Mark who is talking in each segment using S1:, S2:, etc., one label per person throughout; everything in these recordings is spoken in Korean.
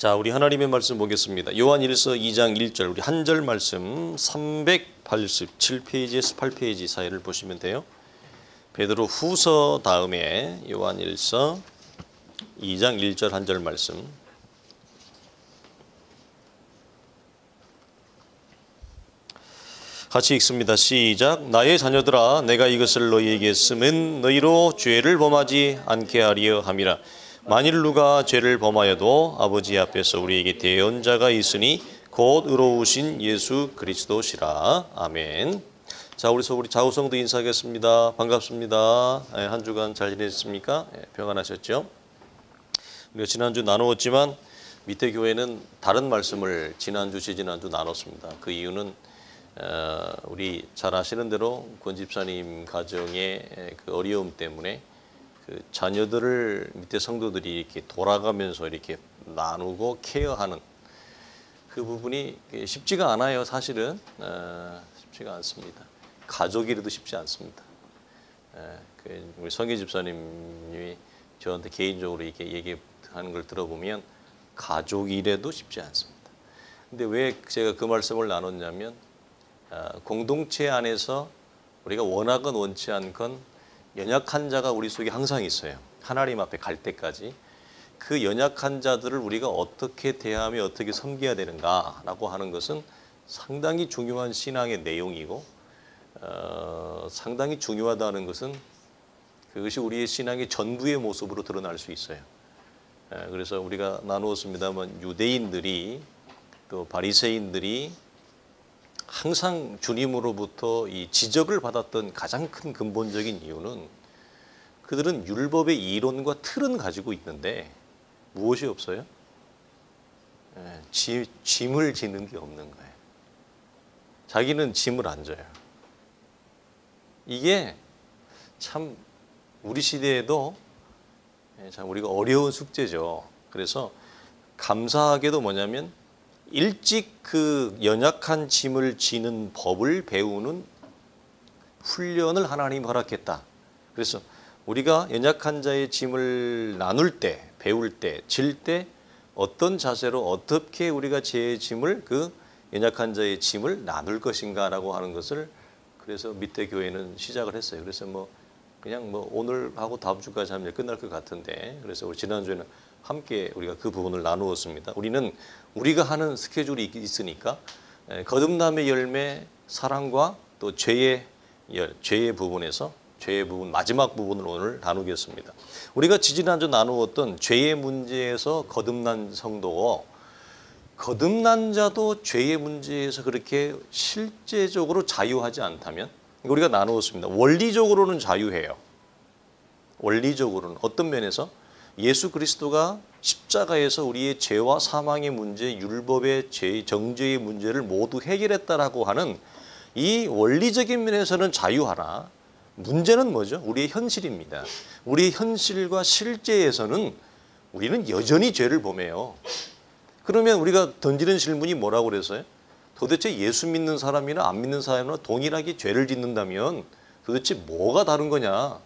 S1: 자, 우리 하나님의 말씀 보겠습니다. 요한일서 2장 1절 우리 한 절 말씀 387페이지에서 8페이지 사이를 보시면 돼요. 베드로 후서 다음에 요한일서 2장 1절 한 절 말씀. 같이 읽습니다. 시작. 나의 자녀들아, 내가 이것을 너희에게 쓰면 너희로 죄를 범하지 않게 하려 함이라. 만일 누가 죄를 범하여도 아버지 앞에서 우리에게 대언자가 있으니 곧 의로우신 예수 그리스도시라. 아멘. 자, 우리 자우성도 인사하겠습니다. 반갑습니다. 한 주간 잘 지내셨습니까? 평안하셨죠? 우리가 지난주 나누었지만 밑에 교회는 다른 말씀을 지난주 나눴습니다. 그 이유는 우리 잘 아시는 대로 권 집사님 가정의 그 어려움 때문에 그 자녀들을 밑에 성도들이 이렇게 돌아가면서 이렇게 나누고 케어하는 그 부분이 쉽지가 않아요. 사실은 쉽지가 않습니다. 가족이라도 쉽지 않습니다. 우리 성기 집사님이 저한테 개인적으로 이렇게 얘기하는 걸 들어보면 가족이라도 쉽지 않습니다. 근데 왜 제가 그 말씀을 나눴냐면 공동체 안에서 우리가 원하건 원치 않건 연약한 자가 우리 속에 항상 있어요. 하나님 앞에 갈 때까지. 그 연약한 자들을 우리가 어떻게 대하며 어떻게 섬겨야 되는가라고 하는 것은 상당히 중요한 신앙의 내용이고 상당히 중요하다는 것은 그것이 우리의 신앙의 전부의 모습으로 드러날 수 있어요. 그래서 우리가 나누었습니다만 유대인들이 또 바리새인들이 항상 주님으로부터 이 지적을 받았던 가장 큰 근본적인 이유는 그들은 율법의 이론과 틀은 가지고 있는데 무엇이 없어요? 짐을 지는 게 없는 거예요. 자기는 짐을 안 져요. 이게 참 우리 시대에도 참 우리가 어려운 숙제죠. 그래서 감사하게도 뭐냐면 일찍 그 연약한 짐을 지는 법을 배우는 훈련을 하나님이 허락했다. 그래서 우리가 연약한 자의 짐을 나눌 때, 배울 때, 질 때 어떤 자세로 어떻게 우리가 제 짐을 그 연약한 자의 짐을 나눌 것인가라고 하는 것을 그래서 밑에 교회는 시작을 했어요. 그래서 그냥 오늘 하고 다음 주까지 하면 끝날 것 같은데 그래서 우리 지난주에는 함께 우리가 그 부분을 나누었습니다. 우리가 하는 스케줄이 있으니까 거듭남의 열매, 사랑과 또 죄의 부분에서 죄의 부분 마지막 부분을 오늘 나누겠습니다. 우리가 지지난주 나누었던 죄의 문제에서 거듭난 성도고 거듭난 자도 죄의 문제에서 그렇게 실제적으로 자유하지 않다면 우리가 나누었습니다. 원리적으로는 자유해요. 원리적으로는 어떤 면에서 예수 그리스도가 십자가에서 우리의 죄와 사망의 문제, 율법의 죄, 정죄의 문제를 모두 해결했다라고 하는 이 원리적인 면에서는 자유하나 문제는 뭐죠? 우리의 현실입니다. 우리의 현실과 실제에서는 우리는 여전히 죄를 범해요. 그러면 우리가 던지는 질문이 뭐라고 그랬어요? 도대체 예수 믿는 사람이나 안 믿는 사람이나 동일하게 죄를 짓는다면 도대체 뭐가 다른 거냐?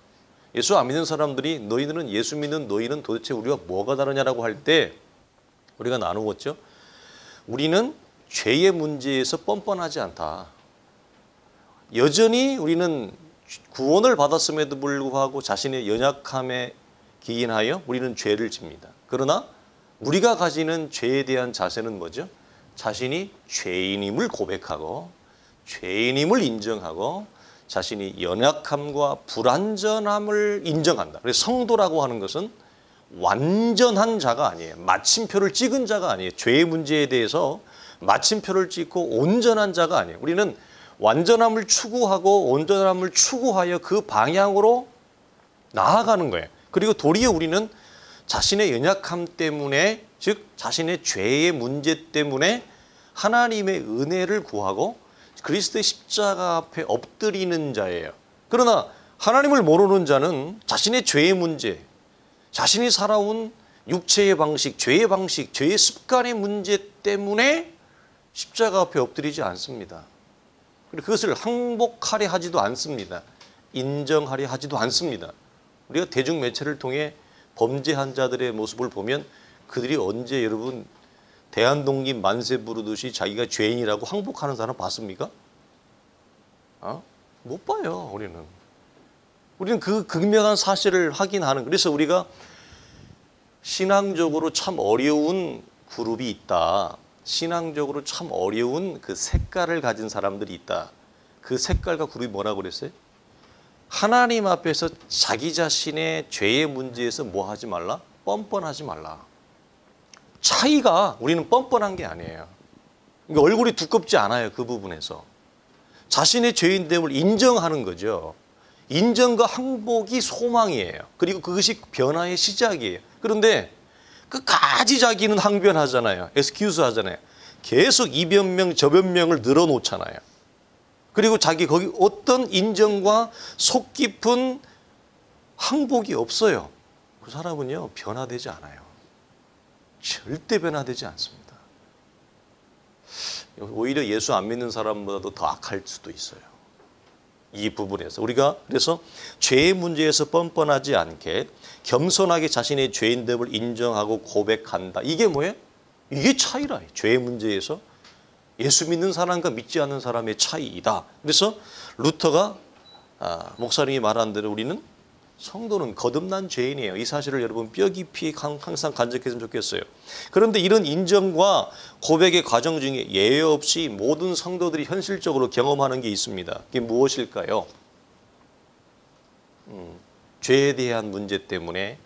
S1: 예수 안 믿는 사람들이 너희들은 예수 믿는 너희는 도대체 우리가 뭐가 다르냐라고 할 때 우리가 나누었죠. 우리는 죄의 문제에서 뻔뻔하지 않다. 여전히 우리는 구원을 받았음에도 불구하고 자신의 연약함에 기인하여 우리는 죄를 집니다. 그러나 우리가 가지는 죄에 대한 자세는 뭐죠? 자신이 죄인임을 고백하고 죄인임을 인정하고 자신이 연약함과 불완전함을 인정한다. 그래서 성도라고 하는 것은 완전한 자가 아니에요. 마침표를 찍은 자가 아니에요. 죄의 문제에 대해서 마침표를 찍고 온전한 자가 아니에요. 우리는 완전함을 추구하고 온전함을 추구하여 그 방향으로 나아가는 거예요. 그리고 도리어 우리는 자신의 연약함 때문에 즉 자신의 죄의 문제 때문에 하나님의 은혜를 구하고 그리스도의 십자가 앞에 엎드리는 자예요. 그러나 하나님을 모르는 자는 자신의 죄의 문제, 자신이 살아온 육체의 방식, 죄의 방식, 죄의 습관의 문제 때문에 십자가 앞에 엎드리지 않습니다. 그리고 그것을 항복하려 하지도 않습니다. 인정하려 하지도 않습니다. 우리가 대중매체를 통해 범죄한 자들의 모습을 보면 그들이 언제 여러분 대한독립 만세 부르듯이 자기가 죄인이라고 항복하는 사람 봤습니까? 못 봐요. 우리는 그 극명한 사실을 확인하는. 그래서 우리가 신앙적으로 참 어려운 그룹이 있다. 신앙적으로 참 어려운 그 색깔을 가진 사람들이 있다. 그 색깔과 그룹이 뭐라고 그랬어요? 하나님 앞에서 자기 자신의 죄의 문제에서 뭐 하지 말라? 뻔뻔하지 말라. 차이가 우리는 뻔뻔한 게 아니에요. 그러니까 얼굴이 두껍지 않아요. 그 부분에서. 자신의 죄인됨을 인정하는 거죠. 인정과 항복이 소망이에요. 그리고 그것이 변화의 시작이에요. 그런데 끝까지 자기는 항변하잖아요. 에스큐스 하잖아요. 계속 이 변명 저 변명을 늘어놓잖아요. 그리고 자기 거기 어떤 인정과 속 깊은 항복이 없어요. 그 사람은요 변화되지 않아요. 절대 변화되지 않습니다. 오히려 예수 안 믿는 사람보다도 더 악할 수도 있어요. 이 부분에서 우리가 그래서 죄의 문제에서 뻔뻔하지 않게 겸손하게 자신의 죄인됨을 인정하고 고백한다. 이게 뭐예요? 이게 차이라. 죄의 문제에서 예수 믿는 사람과 믿지 않는 사람의 차이이다. 그래서 루터가 목사님이 말한 대로 우리는 성도는 거듭난 죄인이에요. 이 사실을 여러분 뼈 깊이 항상 간직했으면 좋겠어요. 그런데 이런 인정과 고백의 과정 중에 예외 없이 모든 성도들이 현실적으로 경험하는 게 있습니다. 그게 무엇일까요? 죄에 대한 문제 때문에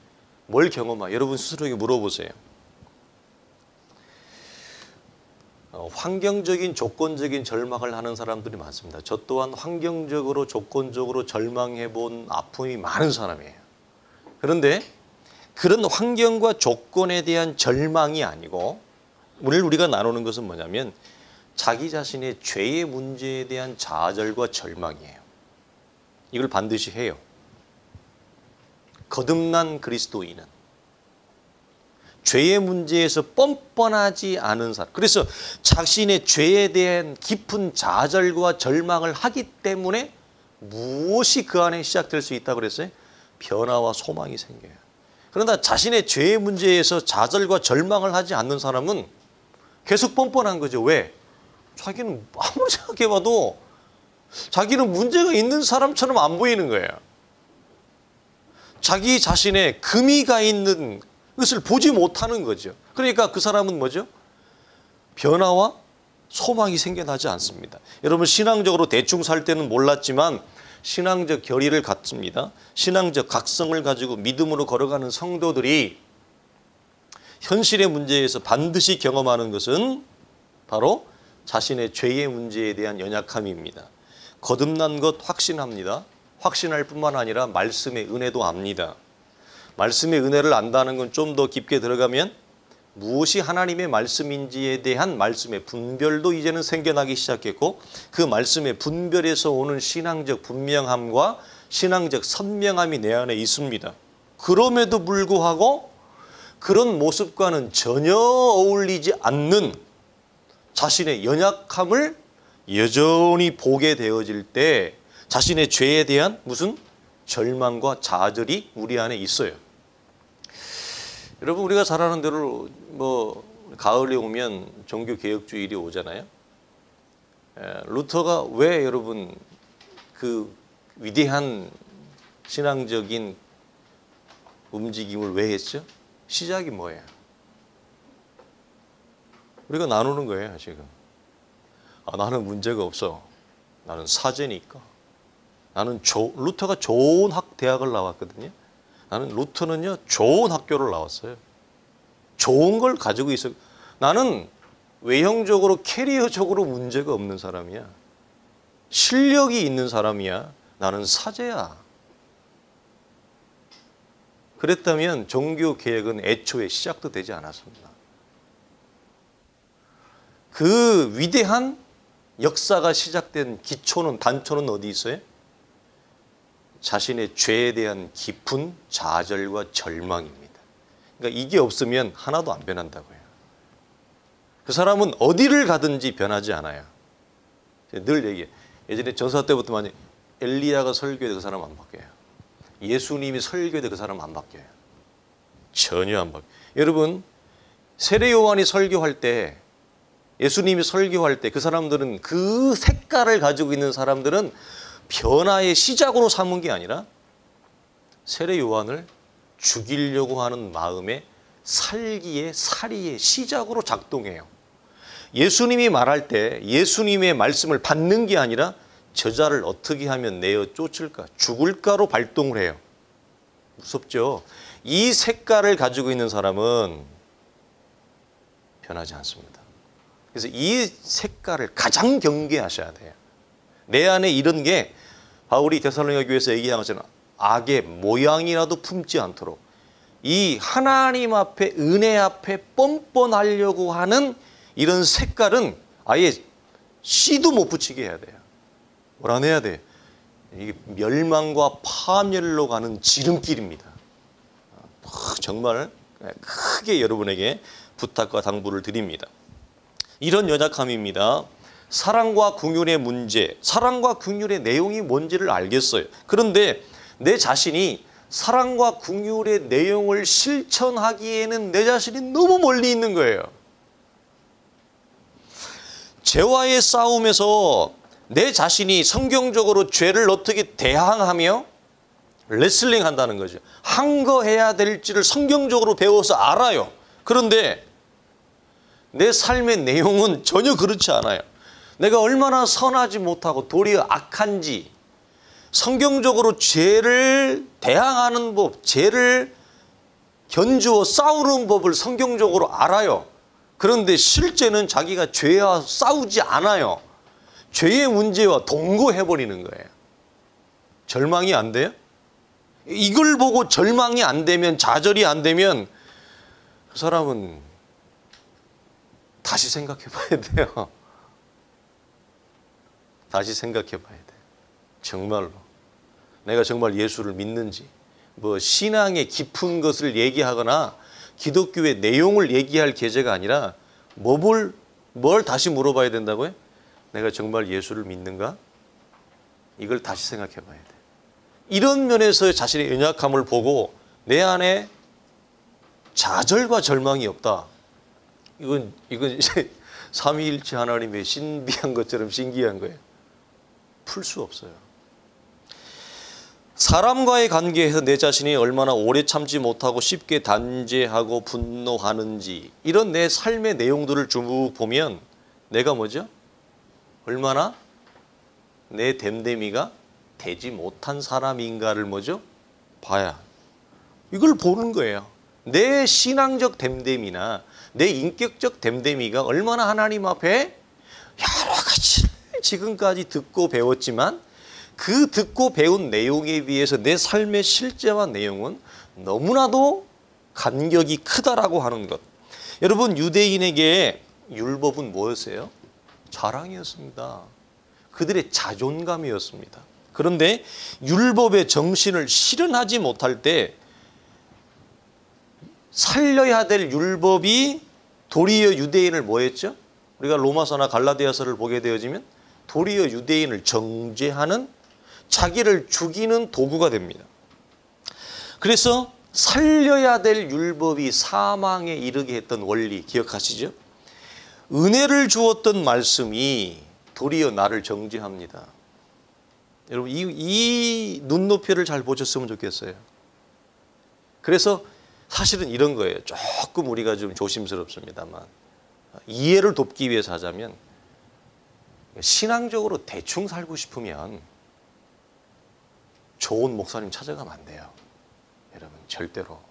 S1: 뭘 경험하? 여러분 스스로에게 물어보세요. 환경적인 조건적인 절망을 하는 사람들이 많습니다. 저 또한 환경적으로 조건적으로 절망해 본 아픔이 많은 사람이에요. 그런데 그런 환경과 조건에 대한 절망이 아니고 오늘 우리가 나누는 것은 뭐냐면 자기 자신의 죄의 문제에 대한 좌절과 절망이에요. 이걸 반드시 해요. 거듭난 그리스도인은 죄의 문제에서 뻔뻔하지 않은 사람. 그래서 자신의 죄에 대한 깊은 좌절과 절망을 하기 때문에 무엇이 그 안에 시작될 수 있다고 그랬어요? 변화와 소망이 생겨요. 그러나 자신의 죄의 문제에서 좌절과 절망을 하지 않는 사람은 계속 뻔뻔한 거죠. 왜? 자기는 아무리 생각해봐도 자기는 문제가 있는 사람처럼 안 보이는 거예요. 자기 자신의 금이 가 있는 그것을 보지 못하는 거죠. 그러니까 그 사람은 뭐죠? 변화와 소망이 생겨나지 않습니다. 여러분 신앙적으로 대충 살 때는 몰랐지만 신앙적 결의를 갖습니다. 신앙적 각성을 가지고 믿음으로 걸어가는 성도들이 현실의 문제에서 반드시 경험하는 것은 바로 자신의 죄의 문제에 대한 연약함입니다. 거듭난 것 확신합니다. 확신할 뿐만 아니라 말씀의 은혜도 압니다. 말씀의 은혜를 안다는 건 좀 더 깊게 들어가면 무엇이 하나님의 말씀인지에 대한 말씀의 분별도 이제는 생겨나기 시작했고 그 말씀의 분별에서 오는 신앙적 분명함과 신앙적 선명함이 내 안에 있습니다. 그럼에도 불구하고 그런 모습과는 전혀 어울리지 않는 자신의 연약함을 여전히 보게 되어질 때 자신의 죄에 대한 무슨 절망과 좌절이 우리 안에 있어요. 여러분 우리가 잘 아는 대로 뭐 가을이 오면 종교개혁주일이 오잖아요. 루터가 왜 여러분 그 위대한 신앙적인 움직임을 왜 했죠? 시작이 뭐예요? 우리가 나누는 거예요 지금. 나는 문제가 없어. 나는 사제니까. 나는 루터가 좋은 대학을 나왔거든요. 나는 루터는요 좋은 학교를 나왔어요. 좋은 걸 가지고 있어요. 나는 외형적으로 캐리어적으로 문제가 없는 사람이야. 실력이 있는 사람이야. 나는 사제야. 그랬다면 종교개혁은 애초에 시작도 되지 않았습니다. 그 위대한 역사가 시작된 기초는 단초는 어디 있어요? 자신의 죄에 대한 깊은 좌절과 절망입니다. 그러니까 이게 없으면 하나도 안 변한다고요. 그 사람은 어디를 가든지 변하지 않아요. 늘 얘기해요. 예전에 전사 때부터 많이 엘리야가 설교해도 그 사람 안 바뀌어요. 예수님이 설교해도 그 사람 안 바뀌어요. 전혀 안 바뀌어요. 여러분 세례 요한이 설교할 때, 예수님이 설교할 때 그 사람들은 그 색깔을 가지고 있는 사람들은 변화의 시작으로 삼은 게 아니라 세례 요한을 죽이려고 하는 마음에 살기의 살이의 시작으로 작동해요. 예수님이 말할 때 예수님의 말씀을 받는 게 아니라 저자를 어떻게 하면 내어 쫓을까, 죽을까로 발동을 해요. 무섭죠? 이 색깔을 가지고 있는 사람은 변하지 않습니다. 그래서 이 색깔을 가장 경계하셔야 돼요. 내 안에 이런 게 바울이 데살로니가 교회에서 얘기한 것처럼 악의 모양이라도 품지 않도록 이 하나님 앞에, 은혜 앞에 뻔뻔하려고 하는 이런 색깔은 아예 씨도 못 붙이게 해야 돼요. 뭐라 해야 돼요? 이게 멸망과 파멸로 가는 지름길입니다. 정말 크게 여러분에게 부탁과 당부를 드립니다. 이런 연약함입니다. 사랑과 긍휼의 문제, 사랑과 긍휼의 내용이 뭔지를 알겠어요. 그런데 내 자신이 사랑과 긍휼의 내용을 실천하기에는 내 자신이 너무 멀리 있는 거예요. 죄와의 싸움에서 내 자신이 성경적으로 죄를 어떻게 대항하며 레슬링 한다는 거죠. 항거해야 될지를 성경적으로 배워서 알아요. 그런데 내 삶의 내용은 전혀 그렇지 않아요. 내가 얼마나 선하지 못하고 도리어 악한지, 성경적으로 죄를 대항하는 법, 죄를 견주어 싸우는 법을 성경적으로 알아요. 그런데 실제는 자기가 죄와 싸우지 않아요. 죄의 문제와 동거해버리는 거예요. 절망이 안 돼요? 이걸 보고 절망이 안 되면, 좌절이 안 되면 그 사람은 다시 생각해 봐야 돼요. 다시 생각해 봐야 돼요. 정말로. 내가 정말 예수를 믿는지, 뭐 신앙의 깊은 것을 얘기하거나 기독교의 내용을 얘기할 계제가 아니라 뭘 다시 물어봐야 된다고요? 내가 정말 예수를 믿는가? 이걸 다시 생각해 봐야 돼요. 이런 면에서 자신의 연약함을 보고 내 안에 좌절과 절망이 없다. 이건 이제 삼위일체 하나님의 신비한 것처럼 신기한 거예요. 풀 수 없어요. 사람과의 관계에서 내 자신이 얼마나 오래 참지 못하고 쉽게 단죄하고 분노하는지, 이런 내 삶의 내용들을 쭉 보면 내가 뭐죠? 얼마나 내 됨됨이가 되지 못한 사람인가를 뭐죠? 봐야. 이걸 보는 거예요. 내 신앙적 됨됨이나 내 인격적 됨됨이가 얼마나 하나님 앞에 여러 가지를 지금까지 듣고 배웠지만 그 듣고 배운 내용에 비해서 내 삶의 실제와 내용은 너무나도 간격이 크다라고 하는 것. 여러분, 유대인에게 율법은 뭐였어요? 자랑이었습니다. 그들의 자존감이었습니다. 그런데 율법의 정신을 실현하지 못할 때 살려야 될 율법이 도리어 유대인을 뭐 했죠? 우리가 로마서나 갈라디아서를 보게 되어지면 도리어 유대인을 정죄하는, 자기를 죽이는 도구가 됩니다. 그래서 살려야 될 율법이 사망에 이르게 했던 원리 기억하시죠? 은혜를 주었던 말씀이 도리어 나를 정죄합니다. 여러분, 이 눈높이를 잘 보셨으면 좋겠어요. 그래서 사실은 이런 거예요. 조금 우리가 좀 조심스럽습니다만, 이해를 돕기 위해서 하자면, 신앙적으로 대충 살고 싶으면 좋은 목사님 찾아가면 안 돼요. 여러분, 절대로.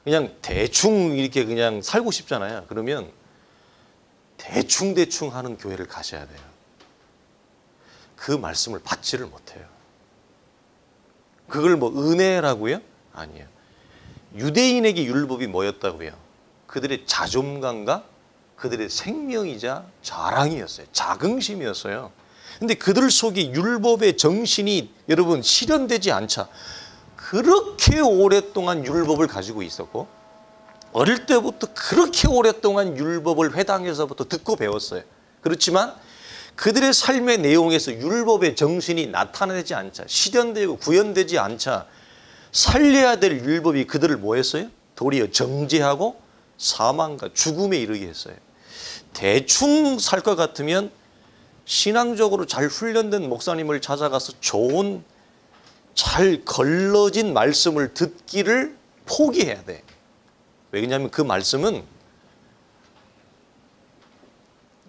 S1: 그냥 대충 이렇게 그냥 살고 싶잖아요. 그러면 대충 하는 교회를 가셔야 돼요. 그 말씀을 받지를 못해요. 그걸 뭐 은혜라고요? 아니에요. 유대인에게 율법이 뭐였다고요? 그들의 자존감과 그들의 생명이자 자랑이었어요. 자긍심이었어요. 근데 그들 속에 율법의 정신이 여러분 실현되지 않자 그렇게 오랫동안 율법을 가지고 있었고, 어릴 때부터 그렇게 오랫동안 율법을 회당에서부터 듣고 배웠어요. 그렇지만 그들의 삶의 내용에서 율법의 정신이 나타나지 않자, 실현되고 구현되지 않자 살려야 될 율법이 그들을 뭐 했어요? 도리어 정죄하고 사망과 죽음에 이르게 했어요. 대충 살 것 같으면 신앙적으로 잘 훈련된 목사님을 찾아가서 좋은 잘 걸러진 말씀을 듣기를 포기해야 돼. 왜냐하면 그 말씀은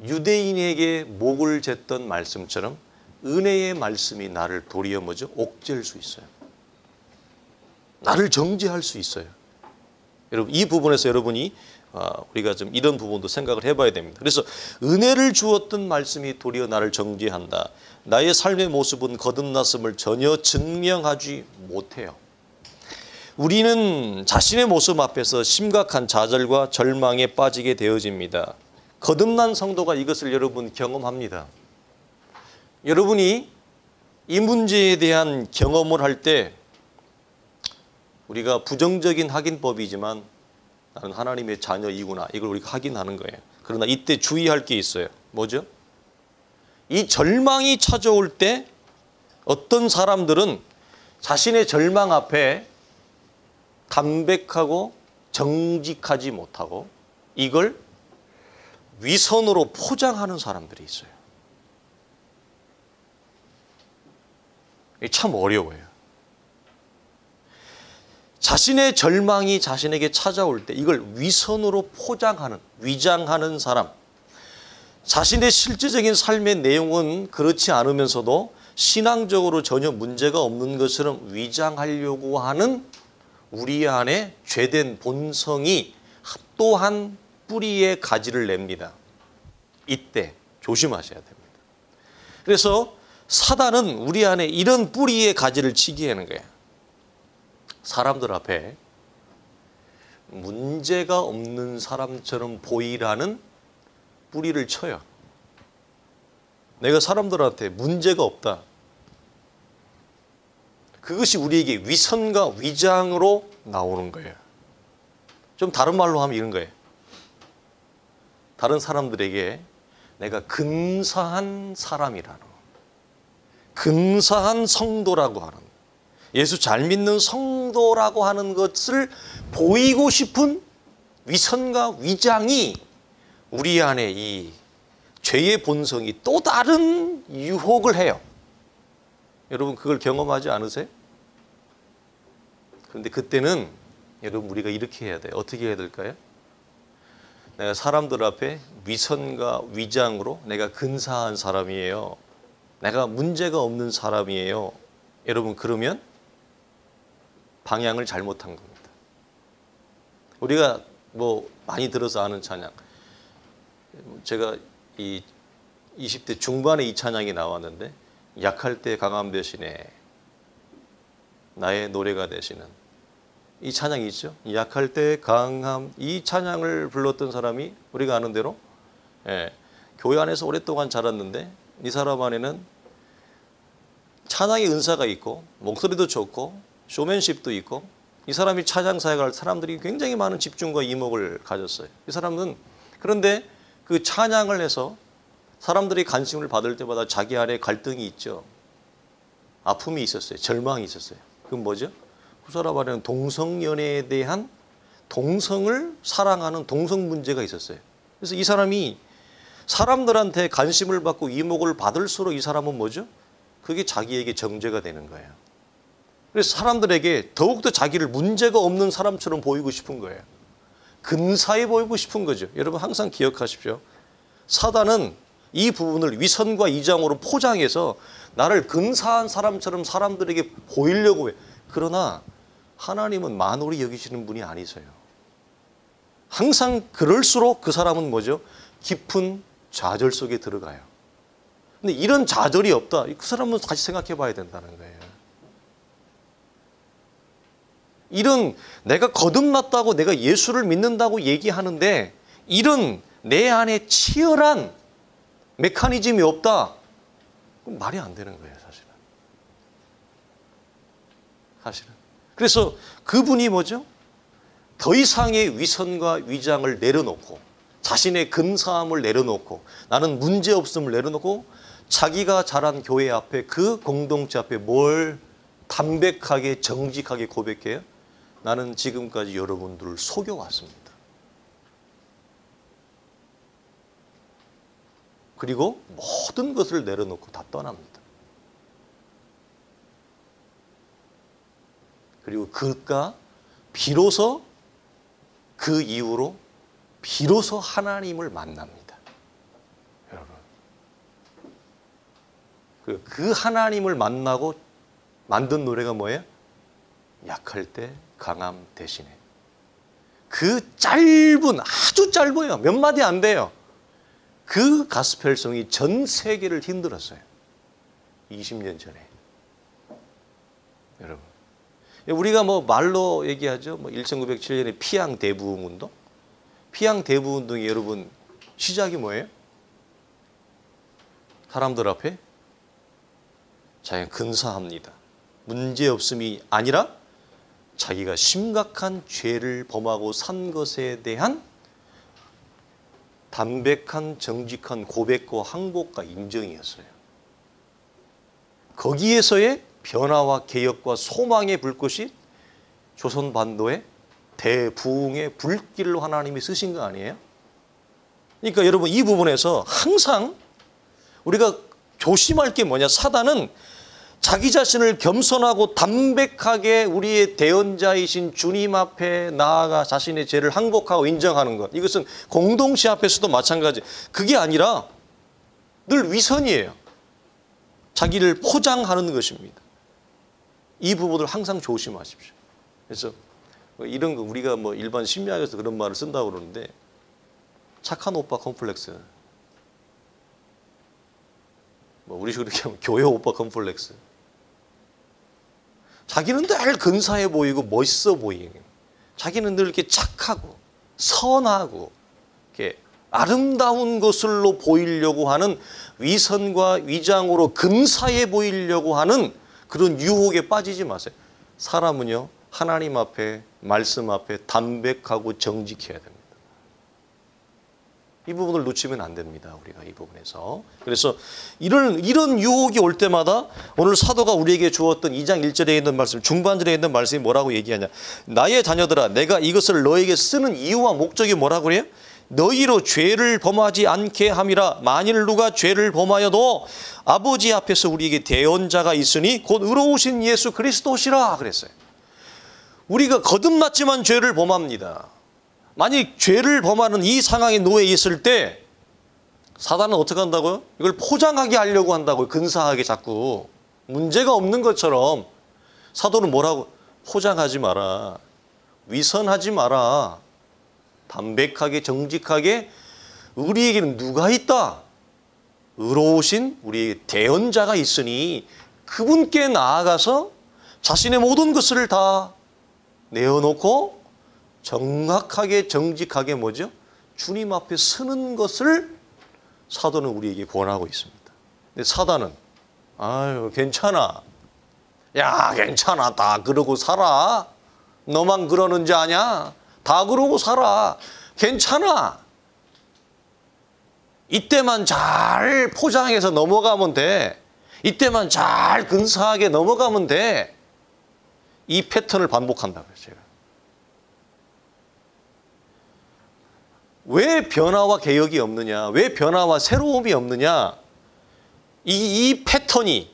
S1: 유대인에게 목을 쟀던 말씀처럼 은혜의 말씀이 나를 도리어 뭐죠? 옥죄할 수 있어요. 나를 정죄할 수 있어요. 여러분, 이 부분에서 여러분이 우리가 좀 이런 부분도 생각을 해봐야 됩니다. 그래서 은혜를 주었던 말씀이 도리어 나를 정죄한다. 나의 삶의 모습은 거듭났음을 전혀 증명하지 못해요. 우리는 자신의 모습 앞에서 심각한 좌절과 절망에 빠지게 되어집니다. 거듭난 성도가 이것을 여러분 경험합니다. 여러분이 이 문제에 대한 경험을 할 때 우리가 부정적인 확인법이지만 나는 하나님의 자녀이구나, 이걸 우리가 확인하는 거예요. 그러나 이때 주의할 게 있어요. 뭐죠? 이 절망이 찾아올 때 어떤 사람들은 자신의 절망 앞에 담백하고 정직하지 못하고 이걸 위선으로 포장하는 사람들이 있어요. 이게 참 어려워요. 자신의 절망이 자신에게 찾아올 때 이걸 위선으로 포장하는, 위장하는 사람, 자신의 실제적인 삶의 내용은 그렇지 않으면서도 신앙적으로 전혀 문제가 없는 것처럼 위장하려고 하는 우리 안에 죄된 본성이 또한 뿌리에 가지를 냅니다. 이때 조심하셔야 됩니다. 그래서 사단은 우리 안에 이런 뿌리에 가지를 치게 하는 거예요. 사람들 앞에 문제가 없는 사람처럼 보이라는 뿌리를 쳐요. 내가 사람들한테 문제가 없다. 그것이 우리에게 위선과 위장으로 나오는 거예요. 좀 다른 말로 하면 이런 거예요. 다른 사람들에게 내가 근사한 사람이라는, 근사한 성도라고 하는, 예수 잘 믿는 성도라고 하는 것을 보이고 싶은 위선과 위장이 우리 안에 이 죄의 본성이 또 다른 유혹을 해요. 여러분 그걸 경험하지 않으세요? 그런데 그때는 여러분 우리가 이렇게 해야 돼요. 어떻게 해야 될까요? 내가 사람들 앞에 위선과 위장으로 내가 근사한 사람이에요. 내가 문제가 없는 사람이에요. 여러분 그러면 방향을 잘못한 겁니다. 우리가 뭐 많이 들어서 아는 찬양, 제가 이 20대 중반에 이 찬양이 나왔는데 약할 때 강함 대신에 나의 노래가 되시는 이 찬양이 있죠. 약할 때 강함, 이 찬양을 불렀던 사람이 우리가 아는 대로 교회 안에서 오랫동안 자랐는데 이 사람 안에는 찬양의 은사가 있고 목소리도 좋고 쇼맨십도 있고 이 사람이 찬양 사역을 할 사람들이 굉장히 많은 집중과 이목을 가졌어요. 이 사람은 그런데 그 찬양을 해서 사람들이 관심을 받을 때마다 자기 안에 갈등이 있죠. 아픔이 있었어요. 절망이 있었어요. 그건 뭐죠? 그 사람 안에는 동성연애에 대한 동성을 사랑하는 동성 문제가 있었어요. 그래서 이 사람이 사람들한테 관심을 받고 이목을 받을수록 이 사람은 뭐죠? 그게 자기에게 정죄가 되는 거예요. 그래서 사람들에게 더욱더 자기를 문제가 없는 사람처럼 보이고 싶은 거예요. 근사해 보이고 싶은 거죠. 여러분 항상 기억하십시오. 사단은 이 부분을 위선과 위장으로 포장해서 나를 근사한 사람처럼 사람들에게 보이려고 해요. 그러나 하나님은 만홀히 여기시는 분이 아니세요. 항상 그럴수록 그 사람은 뭐죠? 깊은 좌절 속에 들어가요. 근데 이런 좌절이 없다. 그 사람은 다시 생각해 봐야 된다는 거예요. 이런 내가 거듭났다고 내가 예수를 믿는다고 얘기하는데 이런 내 안에 치열한 메커니즘이 없다. 그럼 말이 안 되는 거예요, 사실은. 그래서 그분이 뭐죠? 더 이상의 위선과 위장을 내려놓고 자신의 근사함을 내려놓고 나는 문제없음을 내려놓고 자기가 자란 교회 앞에 그 공동체 앞에 뭘 담백하게 정직하게 고백해요. 나는 지금까지 여러분들을 속여왔습니다. 그리고 모든 것을 내려놓고 다 떠납니다. 그리고 그가 비로소 그 이후로 비로소 하나님을 만납니다. 여러분. 그리고 그 하나님을 만나고 만든 노래가 뭐예요? 약할 때 강함 대신에. 그 짧은, 아주 짧아요. 몇 마디 안 돼요. 그 가스펠송이 전 세계를 흔들었어요. 20년 전에. 여러분. 우리가 뭐 말로 얘기하죠. 뭐 1907년에 피양 대부흥 운동. 피양 대부흥 운동이 여러분 시작이 뭐예요? 사람들 앞에 자기가 근사합니다. 문제없음이 아니라 자기가 심각한 죄를 범하고 산 것에 대한 담백한 정직한 고백과 항복과 인정이었어요. 거기에서의 변화와 개혁과 소망의 불꽃이 조선 반도의 대부흥의 불길로 하나님이 쓰신 거 아니에요? 그러니까 여러분 이 부분에서 항상 우리가 조심할 게 뭐냐? 사단은 자기 자신을 겸손하고 담백하게 우리의 대언자이신 주님 앞에 나아가 자신의 죄를 항복하고 인정하는 것. 이것은 공동체 앞에서도 마찬가지. 그게 아니라 늘 위선이에요. 자기를 포장하는 것입니다. 이 부분을 항상 조심하십시오. 그래서 이런 거 우리가 뭐 일반 심리학에서 그런 말을 쓴다고 그러는데 착한 오빠 컴플렉스. 뭐 우리식으로 이렇게 하면 교회 오빠 컴플렉스. 자기는 늘 근사해 보이고 멋있어 보이고 자기는 늘 이렇게 착하고 선하고 이렇게 아름다운 것으로 보이려고 하는 위선과 위장으로 근사해 보이려고 하는 그런 유혹에 빠지지 마세요. 사람은요 하나님 앞에 말씀 앞에 담백하고 정직해야 됩니다. 이 부분을 놓치면 안 됩니다. 우리가 이 부분에서. 그래서 이런 유혹이 올 때마다 오늘 사도가 우리에게 주었던 2장 1절에 있는 말씀, 중반절에 있는 말씀이 뭐라고 얘기하냐. 나의 자녀들아 내가 이것을 너에게 쓰는 이유와 목적이 뭐라고 그래요? 너희로 죄를 범하지 않게 함이라. 만일 누가 죄를 범하여도 아버지 앞에서 우리에게 대언자가 있으니 곧 의로우신 예수 그리스도시라 그랬어요. 우리가 거듭났지만 죄를 범합니다. 만약 죄를 범하는 이 상황에 놓여 있을 때 사단은 어떻게 한다고요? 이걸 포장하게 하려고 한다고요. 근사하게 자꾸. 문제가 없는 것처럼. 사도는 뭐라고? 포장하지 마라. 위선하지 마라. 담백하게 정직하게 우리에게는 누가 있다? 의로우신 우리의 대언자가 있으니 그분께 나아가서 자신의 모든 것을 다 내어놓고 정확하게 정직하게 뭐죠? 주님 앞에 서는 것을 사도는 우리에게 권하고 있습니다. 근데 사단은 아유 괜찮아. 야 괜찮아. 다 그러고 살아. 너만 그러는지 아냐? 다 그러고 살아. 괜찮아. 이때만 잘 포장해서 넘어가면 돼. 이때만 잘 근사하게 넘어가면 돼. 이 패턴을 반복한다고요. 제가. 왜 변화와 개혁이 없느냐? 왜 변화와 새로움이 없느냐? 이 패턴이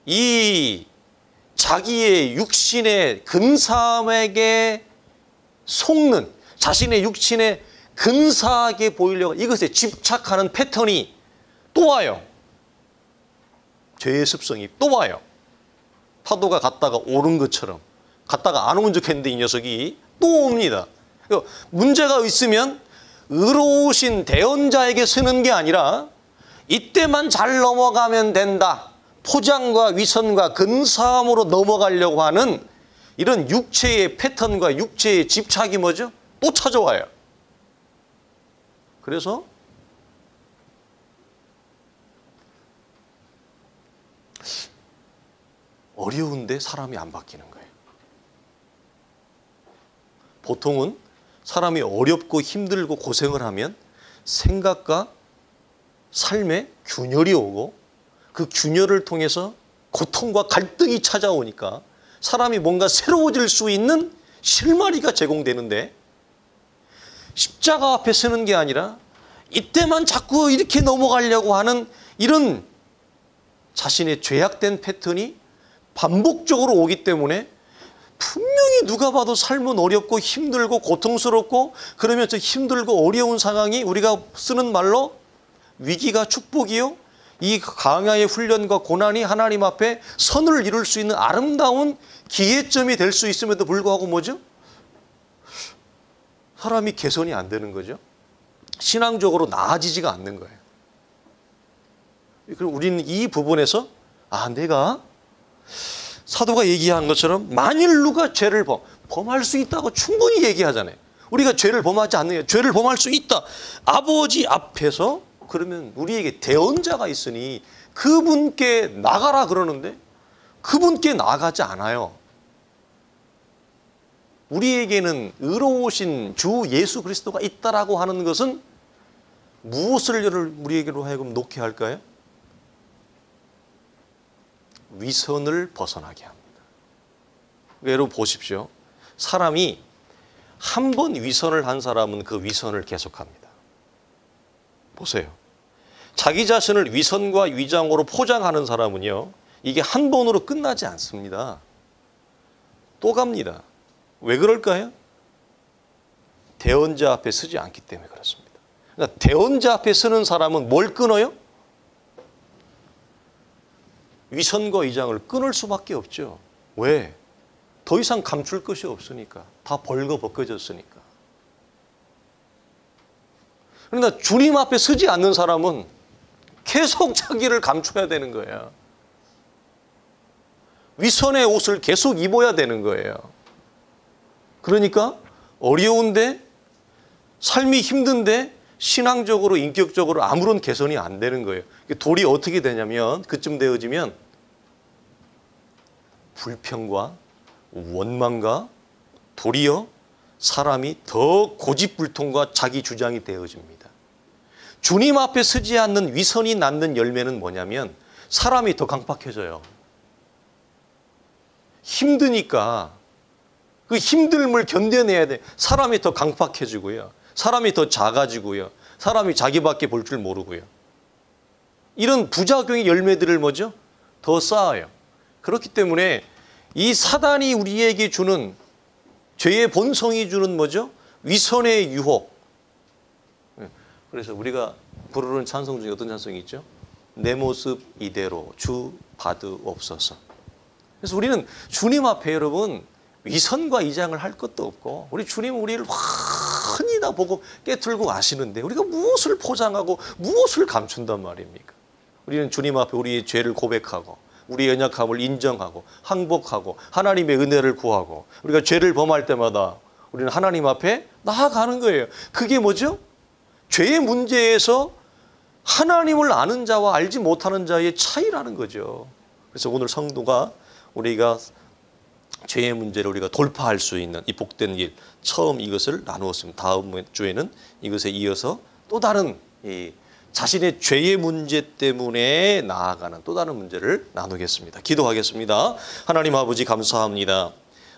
S1: 이 자기의 육신의 근사함에게 속는 자신의 육신에 근사하게 보이려고 이것에 집착하는 패턴이 또 와요. 죄의 습성이 또 와요. 파도가 갔다가 오른 것처럼 갔다가 안 온 적 했는데 이 녀석이 또 옵니다. 문제가 있으면 의로우신 대언자에게 쓰는 게 아니라 이때만 잘 넘어가면 된다. 포장과 위선과 근사함으로 넘어가려고 하는 이런 육체의 패턴과 육체의 집착이 뭐죠? 또 찾아와요. 그래서 어려운데 사람이 안 바뀌는 거예요. 보통은 사람이 어렵고 힘들고 고생을 하면 생각과 삶에 균열이 오고 그 균열을 통해서 고통과 갈등이 찾아오니까 사람이 뭔가 새로워질 수 있는 실마리가 제공되는데 십자가 앞에 서는 게 아니라 이때만 자꾸 이렇게 넘어가려고 하는 이런 자신의 죄악된 패턴이 반복적으로 오기 때문에 분명히 누가 봐도 삶은 어렵고 힘들고 고통스럽고 그러면 저 힘들고 어려운 상황이 우리가 쓰는 말로 위기가 축복이요. 이 강야의 훈련과 고난이 하나님 앞에 선을 이룰 수 있는 아름다운 기회점이 될 수 있음에도 불구하고 뭐죠? 사람이 개선이 안 되는 거죠. 신앙적으로 나아지지가 않는 거예요. 그럼 우리는 이 부분에서 내가 사도가 얘기한 것처럼 만일 누가 죄를 범할 수 있다고 충분히 얘기하잖아요. 우리가 죄를 범하지 않는 게 죄를 범할 수 있다. 아버지 앞에서 그러면 우리에게 대언자가 있으니 그분께 나가라 그러는데 그분께 나가지 않아요. 우리에게는 의로우신 주 예수 그리스도가 있다라고 하는 것은 무엇을 우리에게로 하여금 놓게 할까요? 위선을 벗어나게 합니다. 여러분 보십시오. 사람이 한 번 위선을 한 사람은 그 위선을 계속합니다. 보세요. 자기 자신을 위선과 위장으로 포장하는 사람은요. 이게 한 번으로 끝나지 않습니다. 또 갑니다. 왜 그럴까요? 대언자 앞에 서지 않기 때문에 그렇습니다. 그러니까 대언자 앞에 서는 사람은 뭘 끊어요? 위선과 위장을 끊을 수밖에 없죠. 왜? 더 이상 감출 것이 없으니까. 다 벌거벗겨졌으니까. 그러나 주님 앞에 서지 않는 사람은 계속 자기를 감춰야 되는 거예요. 위선의 옷을 계속 입어야 되는 거예요. 그러니까 어려운데 삶이 힘든데 신앙적으로 인격적으로 아무런 개선이 안 되는 거예요. 돌이 어떻게 되냐면 그쯤 되어지면 불평과 원망과 도리어 사람이 더 고집불통과 자기 주장이 되어집니다. 주님 앞에 서지 않는 위선이 낳는 열매는 뭐냐면 사람이 더 강팍해져요. 힘드니까 그 힘듦을 견뎌내야 돼. 사람이 더 강팍해지고요. 사람이 더 작아지고요. 사람이 자기밖에 볼 줄 모르고요. 이런 부작용의 열매들을 뭐죠? 더 쌓아요. 그렇기 때문에 이 사단이 우리에게 주는 죄의 본성이 주는 뭐죠? 위선의 유혹. 그래서 우리가 부르는 찬송 중에 어떤 찬송이 있죠? 내 모습 이대로 주 받으옵소서. 그래서 우리는 주님 앞에 여러분 위선과 이장을 할 것도 없고 우리 주님은 우리를 흔히 다 보고 깨틀고 아시는데 우리가 무엇을 포장하고 무엇을 감춘단 말입니까? 우리는 주님 앞에 우리의 죄를 고백하고 우리의 연약함을 인정하고 항복하고 하나님의 은혜를 구하고 우리가 죄를 범할 때마다 우리는 하나님 앞에 나아가는 거예요. 그게 뭐죠? 죄의 문제에서 하나님을 아는 자와 알지 못하는 자의 차이라는 거죠. 그래서 오늘 성도가 우리가 죄의 문제를 우리가 돌파할 수 있는 이 복된 길 처음 이것을 나누었습니다. 다음 주에는 이것에 이어서 또 다른 자신의 죄의 문제 때문에 나아가는 또 다른 문제를 나누겠습니다. 기도하겠습니다. 하나님 아버지 감사합니다.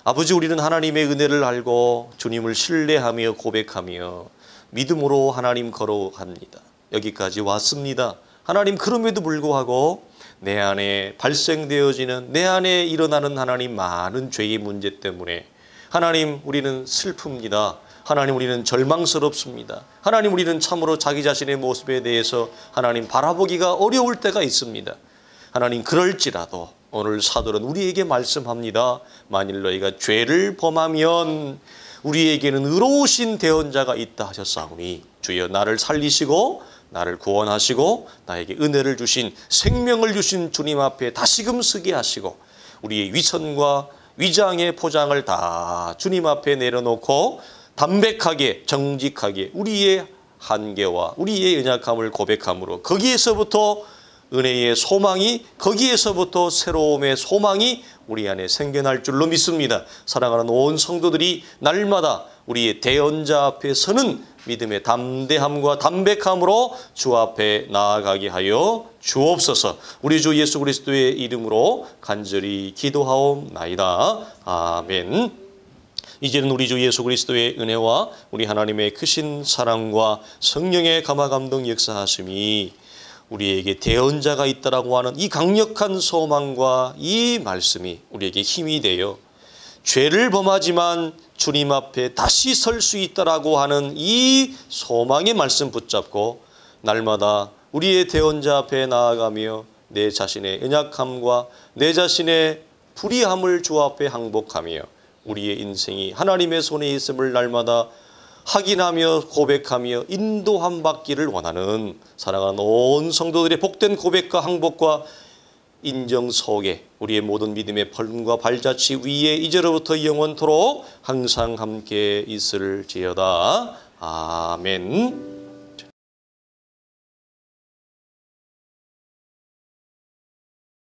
S1: 아버지 우리는 하나님의 은혜를 알고 주님을 신뢰하며 고백하며 믿음으로 하나님 걸어갑니다. 여기까지 왔습니다. 하나님 그럼에도 불구하고 내 안에 발생되어지는 내 안에 일어나는 하나님 많은 죄의 문제 때문에 하나님 우리는 슬픕니다. 하나님 우리는 절망스럽습니다. 하나님 우리는 참으로 자기 자신의 모습에 대해서 하나님 바라보기가 어려울 때가 있습니다. 하나님 그럴지라도 오늘 사도는 우리에게 말씀합니다. 만일 너희가 죄를 범하면 우리에게는 의로우신 대언자가 있다 하셨사오니 주여 나를 살리시고 나를 구원하시고 나에게 은혜를 주신 생명을 주신 주님 앞에 다시금 서게 하시고 우리의 위선과 위장의 포장을 다 주님 앞에 내려놓고 담백하게 정직하게 우리의 한계와 우리의 연약함을 고백함으로 거기에서부터 은혜의 소망이 거기에서부터 새로움의 소망이 우리 안에 생겨날 줄로 믿습니다. 사랑하는 온 성도들이 날마다 우리의 대언자 앞에 서는 믿음의 담대함과 담백함으로 주 앞에 나아가게 하여 주옵소서. 우리 주 예수 그리스도의 이름으로 간절히 기도하옵나이다. 아멘. 이제는 우리 주 예수 그리스도의 은혜와 우리 하나님의 크신 사랑과 성령의 감화 감동 역사하심이 우리에게 대언자가 있다라고 하는 이 강력한 소망과 이 말씀이 우리에게 힘이 되어 죄를 범하지만 주님 앞에 다시 설 수 있다라고 하는 이 소망의 말씀 붙잡고 날마다 우리의 대언자 앞에 나아가며 내 자신의 연약함과 내 자신의 불의함을 주 앞에 항복하며 우리의 인생이 하나님의 손에 있음을 날마다 확인하며 고백하며 인도함 받기를 원하는 사랑하는 온 성도들의 복된 고백과 항복과 인정 속에 우리의 모든 믿음의 걸음과 발자취 위에 이제로부터 영원토록 항상 함께 있을지어다. 아멘.